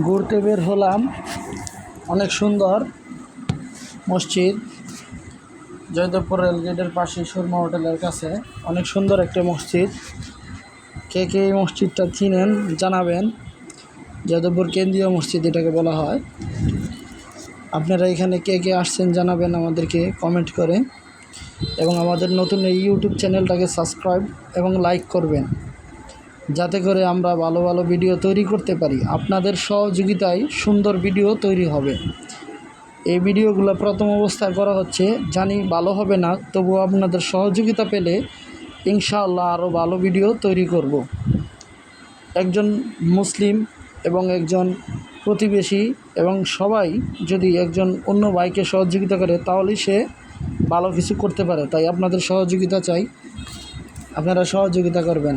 ঘুরতে বের হলাম। অনেক সুন্দর মসজিদ, জয়দেবপুর রেলগেটের পাশে সুরমা হোটেলের কাছে অনেক সুন্দর একটা মসজিদ। কে কে এই মসজিদটা চিনেন জানাবেন। জয়দেবপুর কেন্দ্রীয় মসজিদ এটাকে বলা হয়। আপনারা এখানে কে কে আসছেন জানাবেন আমাদেরকে কমেন্ট করে, এবং আমাদের নতুন এই ইউটিউব চ্যানেলটাকে সাবস্ক্রাইব এবং লাইক করবেন, যাতে করে আমরা ভালো ভালো ভিডিও তৈরি করতে পারি। আপনাদের সহযোগিতায় সুন্দর ভিডিও তৈরি হবে। এই ভিডিওগুলো প্রথম অবস্থায় করা হচ্ছে, জানি ভালো হবে না, তবুও আপনাদের সহযোগিতা পেলে ইনশাআল্লাহ আরও ভালো ভিডিও তৈরি করব। একজন মুসলিম এবং একজন প্রতিবেশী এবং সবাই যদি একজন অন্য ভাইকে সহযোগিতা করে, তাহলেই সে ভালো কিছু করতে পারে। তাই আপনাদের সহযোগিতা চাই, আপনারা সহযোগিতা করবেন।